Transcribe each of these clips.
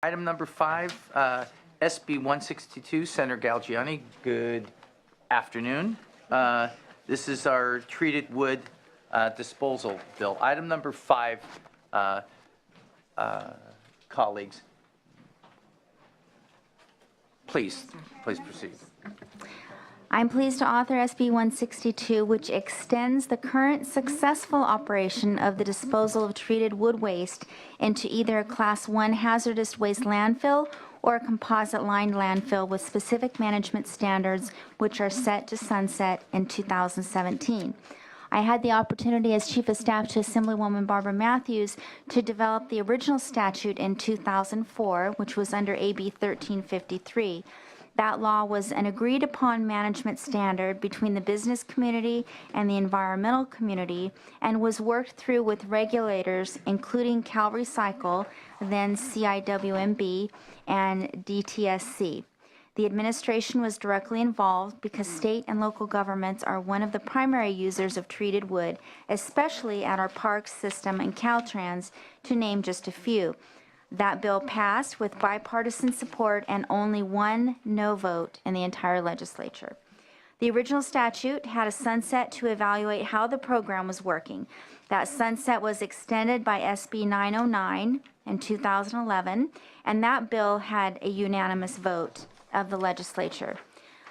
Item number 5, SB 162, Senator Galgiani. Good afternoon. This is our treated wood disposal bill. Item number 5, colleagues. Please proceed. I'm pleased to author SB 162, which extends the current successful operation of the disposal of treated wood waste into either a Class 1 hazardous waste landfill or a composite lined landfill with specific management standards which are set to sunset in 2017. I had the opportunity as Chief of Staff to Assemblywoman Barbara Matthews to develop the original statute in 2004, which was under AB 1353. That law was an agreed-upon management standard between the business community and the environmental community and was worked through with regulators, including Cal Recycle, then CIWMB, and DTSC. The administration was directly involved because state and local governments are one of the primary users of treated wood, especially at our parks system and Caltrans, to name just a few. That bill passed with bipartisan support and only one no vote in the entire legislature. The original statute had a sunset to evaluate how the program was working. That sunset was extended by SB 909 in 2011, and that bill had a unanimous vote of the legislature.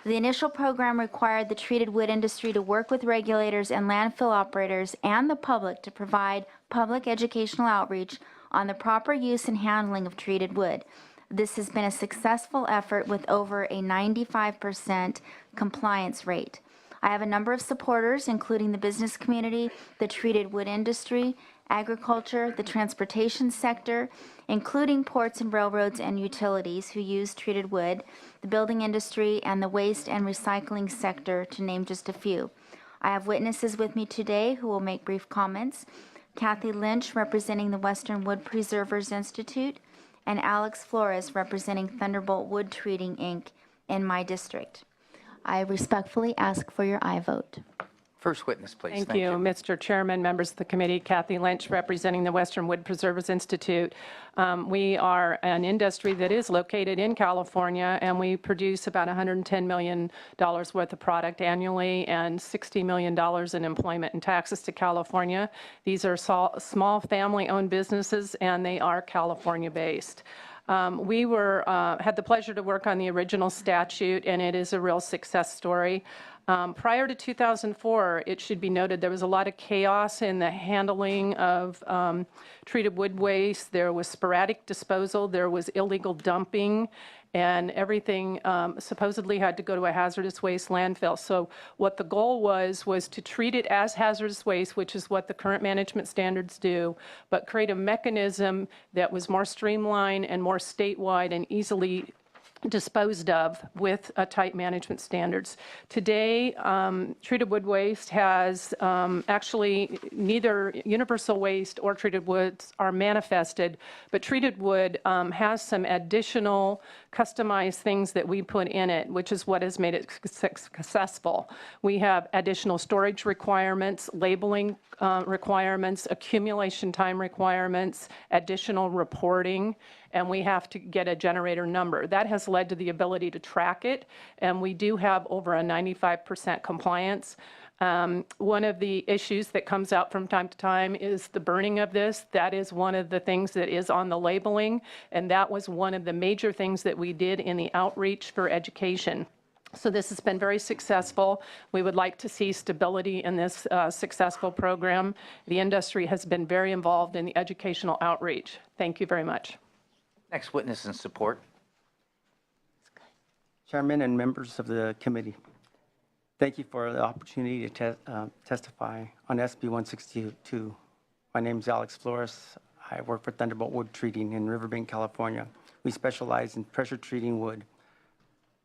The initial program required the treated wood industry to work with regulators and landfill operators and the public to provide public educational outreach on the proper use and handling of treated wood. This has been a successful effort with over a 95% compliance rate. I have a number of supporters, including the business community, the treated wood industry, agriculture, the transportation sector, including ports and railroads and utilities who use treated wood, the building industry, and the waste and recycling sector, to name just a few. I have witnesses with me today who will make brief comments. Kathy Lynch, representing the Western Wood Preservers Institute, and Alex Flores, representing Thunderbolt Wood Treating, Inc. in my district. I respectfully ask for your aye vote. First witness, please. Thank you, Mr. Chairman, members of the committee. Kathy Lynch, representing the Western Wood Preservers Institute. We are an industry that is located in California, and we produce about $110 million worth of product annually and $60 million in employment and taxes to California. These are small family-owned businesses, and they are California-based. We had the pleasure to work on the original statute, and it is a real success story. Prior to 2004, it should be noted there was a lot of chaos in the handling of treated wood waste. There was sporadic disposal, there was illegal dumping, and everything supposedly had to go to a hazardous waste landfill. So what the goal was to treat it as hazardous waste, which is what the current management standards do, but create a mechanism that was more streamlined and more statewide and easily disposed of with tight management standards. Today, treated wood waste has actually neither universal waste or treated woods are manifested, but treated wood has some additional customized things that we put in it, which is what has made it successful. We have additional storage requirements, labeling requirements, accumulation time requirements, additional reporting, and we have to get a generator number. That has led to the ability to track it, and we do have over a 95% compliance. One of the issues that comes out from time to time is the burning of this. That is one of the things that is on the labeling, and that was one of the major things that we did in the outreach for education. So this has been very successful. We would like to see stability in this successful program. The industry has been very involved in the educational outreach. Thank you very much. Next witness in support. Chairman and members of the committee, thank you for the opportunity to testify on SB 162. My name is Alex Flores. I work for Thunderbolt Wood Treating in Riverbank, California. We specialize in pressure treating wood.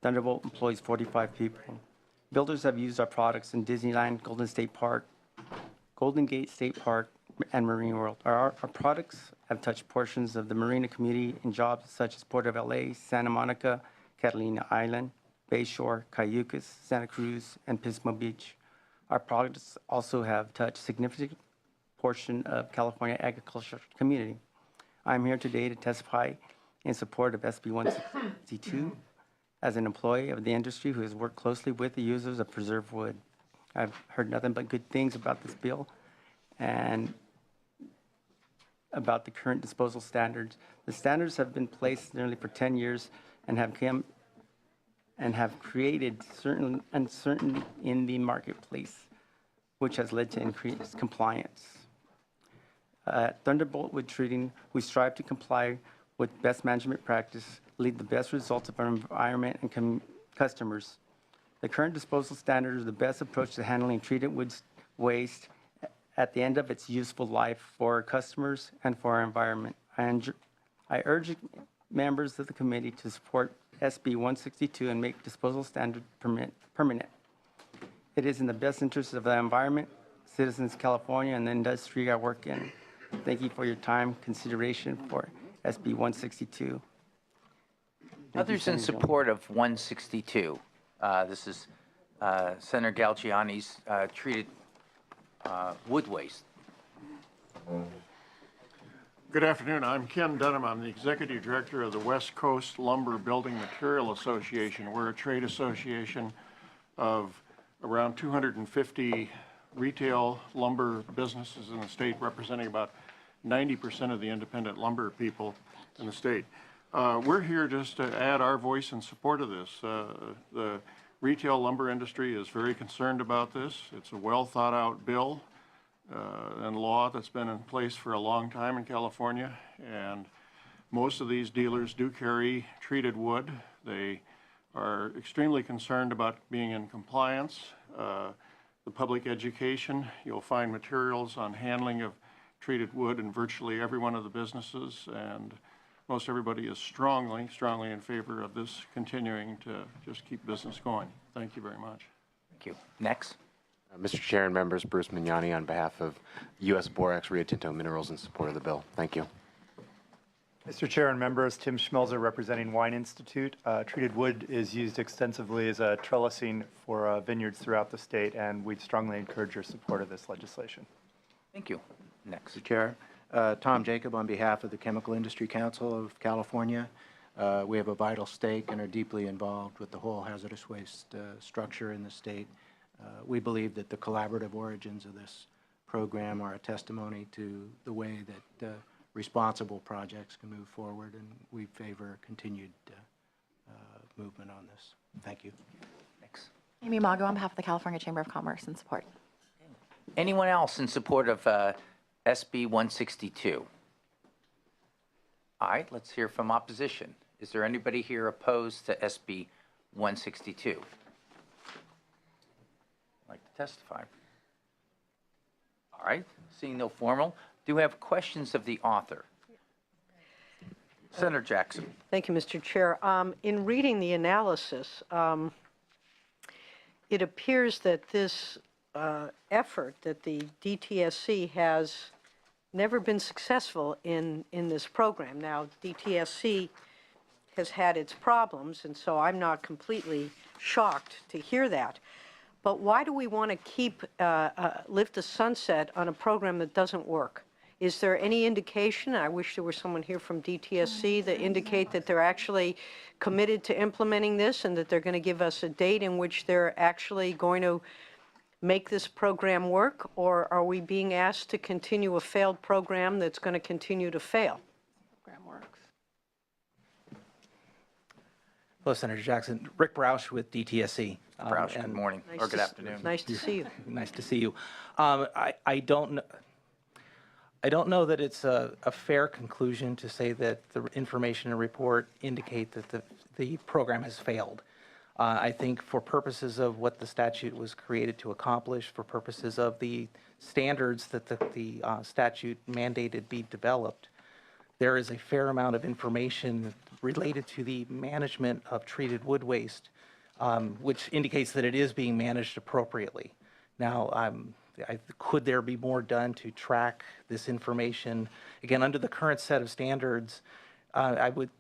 Thunderbolt employs 45 people. Builders have used our products in Disneyland, Golden State Park, Golden Gate State Park, and Marine World. Our products have touched portions of the marina community in jobs such as Port of LA, Santa Monica, Catalina Island, Bayshore, Cayucas, Santa Cruz, and Pismo Beach. Our products also have touched significant portion of California agriculture community. I'm here today to testify in support of SB 162 as an employee of the industry who has worked closely with the users of preserved wood. I've heard nothing but good things about this bill and about the current disposal standards. The standards have been placed nearly for 10 years and have created certain uncertainty in the marketplace, which has led to increased compliance. At Thunderbolt Wood Treating, we strive to comply with best management practice, lead the best results of our environment and customers. The current disposal standard is the best approach to handling treated wood waste at the end of its useful life for our customers and for our environment. I urge members of the committee to support SB 162 and make disposal standard permanent. It is in the best interest of the environment, citizens of California, and the industry I work in. Thank you for your time, consideration for SB 162. Others in support of 162. This is Senator Galgiani's treated wood waste. Good afternoon. I'm Ken Dunham. I'm the Executive Director of the West Coast Lumber Building Material Association. We're a trade association of around 250 retail lumber businesses in the state, representing about 90% of the independent lumber people in the state. We're here just to add our voice in support of this. The retail lumber industry is very concerned about this. It's a well thought out bill and law that's been in place for a long time in California, and most of these dealers do carry treated wood. They are extremely concerned about being in compliance. The public education, you'll find materials on handling of treated wood in virtually every one of the businesses, and most everybody is strongly in favor of this continuing to just keep business going. Thank you very much. Thank you. Next. Mr. Chair and members, Bruce Mignani on behalf of U.S. Borax Rio Tinto Minerals in support of the bill. Thank you. Mr. Chair and members, Tim Schmelzer representing Wine Institute. Treated wood is used extensively as a trellising for vineyards throughout the state, and we'd strongly encourage your support of this legislation. Thank you. Next. Mr. Chair, Tom Jacob on behalf of the Chemical Industry Council of California. We have a vital stake and are deeply involved with the whole hazardous waste structure in the state. We believe that the collaborative origins of this program are a testimony to the way that responsible projects can move forward, and we favor continued movement on this. Thank you. Next. Amy Mago on behalf of the California Chamber of Commerce in support. Anyone else in support of SB 162? All right, let's hear from opposition. Is there anybody here opposed to SB 162? Like to testify? All right, seeing no formal, do we have questions of the author? Senator Jackson. Thank you, Mr. Chair. In reading the analysis, it appears that this effort that the DTSC has never been successful in this program. Now, DTSC has had its problems, and so I'm not completely shocked to hear that. But why do we want to keep lift the sunset on a program that doesn't work? Is there any indication, I wish there was someone here from DTSC, that indicate that they're actually committed to implementing this and that they're going to give us a date in which they're actually going to make this program work? Or are we being asked to continue a failed program that's going to continue to fail? Program works. Hello, Senator Jackson. Rick Broush with DTSC. Broush, good morning, or good afternoon. Nice to see you. Nice to see you. I don't know that it's a fair conclusion to say that the information and report indicate that the program has failed. I think for purposes of what the statute was created to accomplish, for purposes of the standards that the statute mandated be developed, there is a fair amount of information related to the management of treated wood waste, which indicates that it is being managed appropriately. Now, could there be more done to track this information? Again, under the current set of standards, I would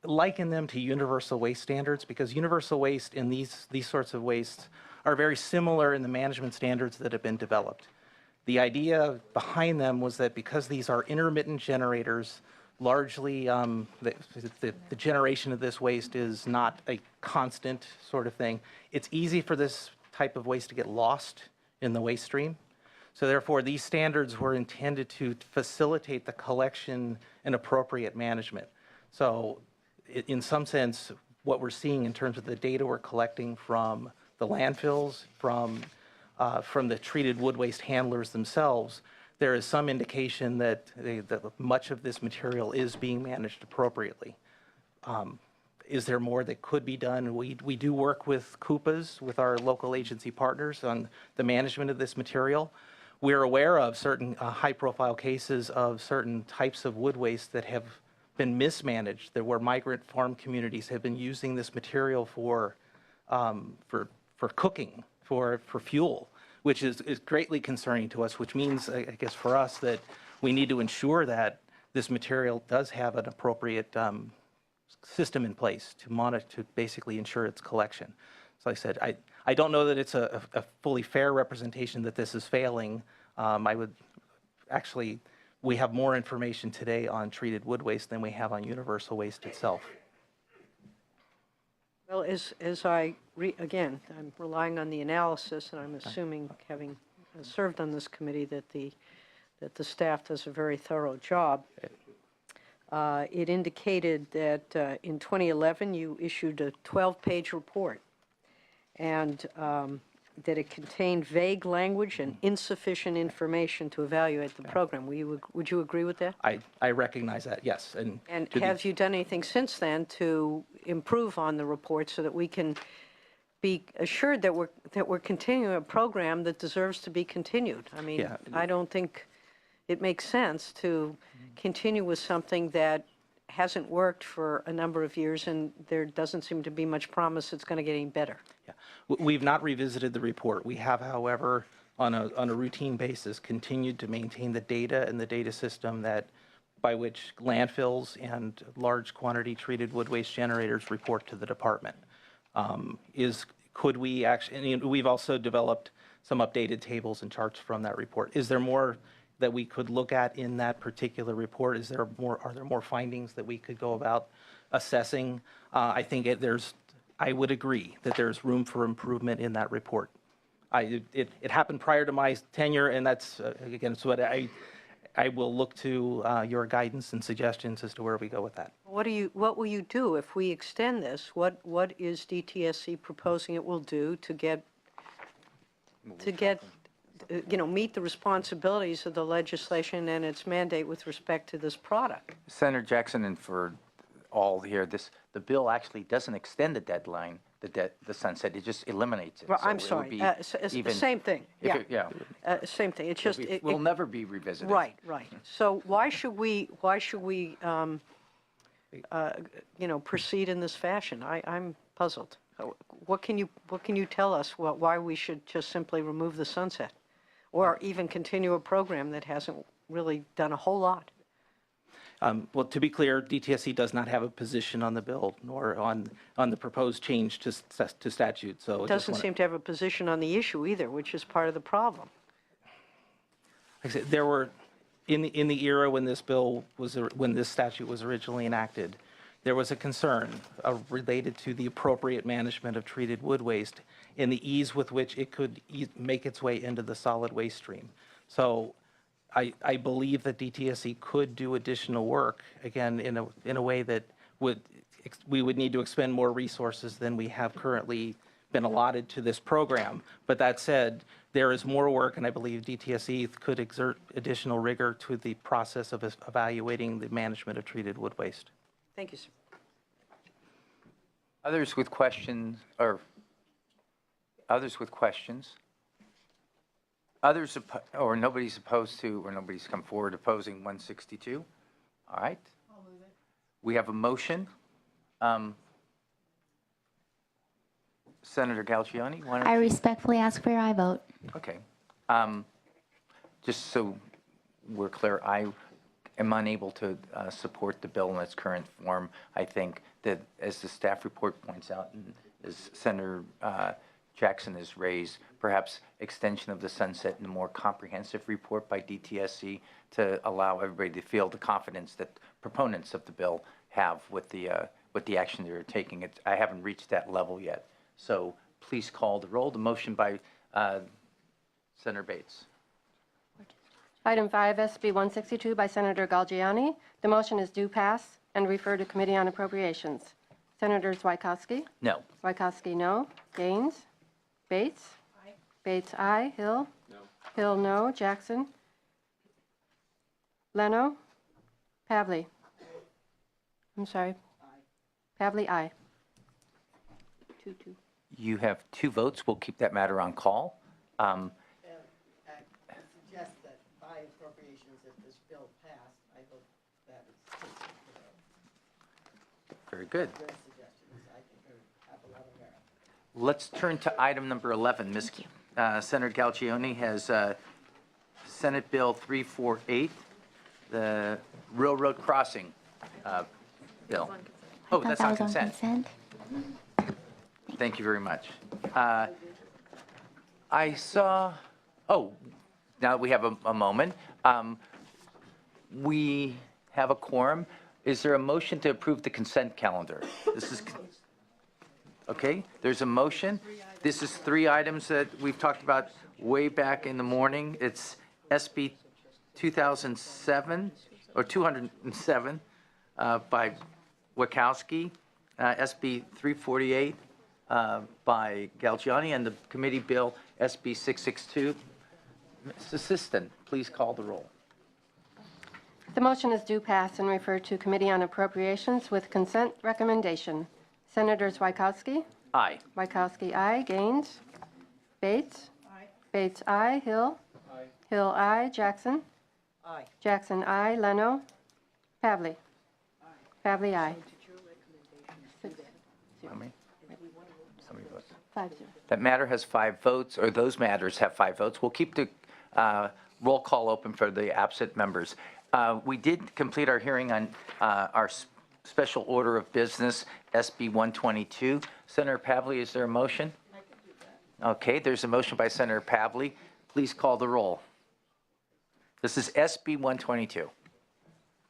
liken them to universal waste standards, because universal waste and these sorts of wastes are very similar in the management standards that have been developed. The idea behind them was that because these are intermittent generators largely, the generation of this waste is not a constant sort of thing. It's easy for this type of waste to get lost in the waste stream. So therefore, these standards were intended to facilitate the collection and appropriate management. So in some sense, what we're seeing in terms of the data we're collecting from the landfills, from the treated wood waste handlers themselves, there is some indication that much of this material is being managed appropriately. Is there more that could be done? We do work with CUPAs, with our local agency partners, on the management of this material. We're aware of certain high-profile cases of certain types of wood waste that have been mismanaged, that where migrant farm communities have been using this material for cooking, for fuel, which is greatly concerning to us, which means, I guess, for us that we need to ensure that this material does have an appropriate system in place to monitor, to basically ensure its collection. So like I said, I don't know that it's a fully fair representation that this is failing. We have more information today on treated wood waste than we have on universal waste itself. Well, again, I'm relying on the analysis, and I'm assuming, having served on this committee, that the staff does a very thorough job. It indicated that in 2011 you issued a 12-page report, and that it contained vague language and insufficient information to evaluate the program. Would you agree with that? I recognize that, yes. And have you done anything since then to improve on the report so that we can be assured that we're continuing a program that deserves to be continued? I mean, Yeah. I don't think it makes sense to continue with something that hasn't worked for a number of years, and there doesn't seem to be much promise it's going to get any better. Yeah. We've not revisited the report. We have, however, on a routine basis, continued to maintain the data and the data system by which landfills and large quantity treated wood waste generators report to the department. Could we actually, and we've also developed some updated tables and charts from that report. Is there more that we could look at in that particular report? Are there more findings that we could go about assessing? I think I would agree that there's room for improvement in that report. It happened prior to my tenure, and that's, again, so I will look to your guidance and suggestions as to where we go with that. What will you do if we extend this? What is DTSC proposing it will do to get meet the responsibilities of the legislation and its mandate with respect to this product? Senator Jackson, and for all here, the bill actually doesn't extend the deadline, the sunset. It just eliminates it. Well, So I'm it would be sorry. even- Same thing. if Yeah. it- Same thing. It's just It will never be revisited. right. So why should we proceed in this fashion? I'm puzzled. What can you tell us why we should just simply remove the sunset, or even continue a program that hasn't really done a whole lot? Well, to be clear, DTSC does not have a position on the bill nor on the proposed change to statute. So It doesn't seem to have a position on the issue either, which is part of the problem. Like I said, there were in the era when this statute was originally enacted, there was a concern related to the appropriate management of treated wood waste and the ease with which it could make its way into the solid waste stream. So I believe that DTSC could do additional work, again, in a way that we would need to expend more resources than we have currently been allotted to this program. But that said, there is more work, and I believe DTSC could exert additional rigor to the process of evaluating the management of treated wood waste. Thank you, sir. Others with questions, or others with questions? Others, or nobody's opposed to, or nobody's come forward opposing 162? All right. I'll move it. We have a motion. Senator Galgiani, why don't I you? respectfully ask for your aye vote. Okay. Just so we're clear, I am unable to support the bill in its current form. I think that, as the staff report points out, and as Senator Jackson has raised, perhaps extension of the sunset and a more comprehensive report by DTSC to allow everybody to feel the confidence that proponents of the bill have with the action they're taking. I haven't reached that level yet. So please call the roll. The motion by Senator Bates. Item 5, SB 162 by Senator Galgiani. The motion is due pass and refer to Committee on Appropriations. Senators Wykowski? No. Wykowski, no. Gaines? Bates? Aye. Bates, aye. Hill? No. Hill, no. Jackson? Leno? Pavley? I'm sorry. Aye. Pavley, aye. 2-2. You have 2 votes. We'll keep that matter on call. Suggest that by appropriations, if this bill passed, I hope that is Very good. your suggestions. I think have a lot of merit. Let's turn to item number 11. Ms. Senator Galgiani has Senate Bill 348, the railroad crossing bill. Oh, that's on consent. Thank you very much. I saw, now that we have a moment, we have a quorum. Is there a motion to approve the consent calendar? This is, okay, there's a motion. This is 3 items that we've talked about way back in the morning. It's SB 2007, or 207 by Wachowski, SB 348 by Galgiani, and the committee bill SB 662. Ms. Assistant, please call the roll. The motion is due pass and refer to Committee on Appropriations with consent recommendation. Senators Wykowski? Aye. Wykowski, aye. Gaines? Bates? Aye. Bates, aye. Hill? Aye. Hill, aye. Jackson? Aye. Jackson, aye. Leno? Pavley? Aye. Pavley, aye. How many? How many votes? 5-0. That matter has 5 votes, or those matters have 5 votes. We'll keep the roll call open for the absent members. We did complete our hearing on our special order of business, SB 122. Senator Pavley, is there a motion? I can do that. Okay, there's a motion by Senator Pavley. Please call the roll. This is SB 122.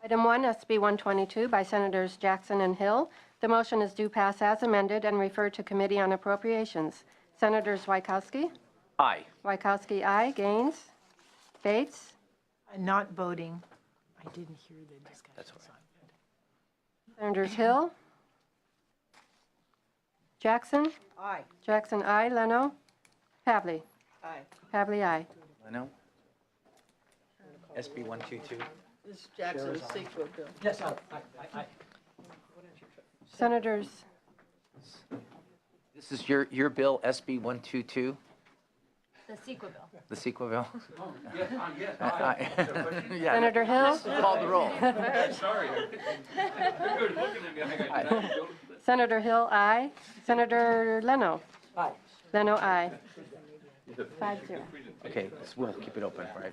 Item 1, SB 122 by Senators Jackson and Hill. The motion is due pass as amended and referred to Committee on Appropriations. Senators Wykowski? Aye. Wykowski, aye. Gaines? Bates? I'm not voting. I didn't hear the discussion. That's all right. Senators Hill? Jackson? Aye. Jackson, aye. Leno? Pavley? Aye. Pavley, aye. Leno? SB 122. This is Jackson's sequel bill. Yes, I. Senators, This is your bill, SB 122, The CEQA bill. the sequel bill? Yes, Yeah. Senator Hill? Call the roll. Sorry. You're looking at me. Senator Hill, aye. Senator Leno? Aye. Leno, aye. 5-0. Okay, so we'll keep it open, right?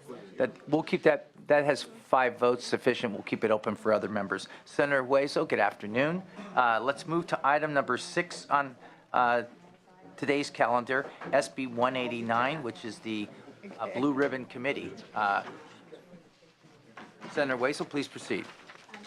We'll keep that has 5 votes sufficient. We'll keep it open for other members. Senator Hueso, good afternoon. Let's move to item number 6 on today's calendar, SB 189, which is the Blue Ribbon Committee. Senator Hueso, please proceed.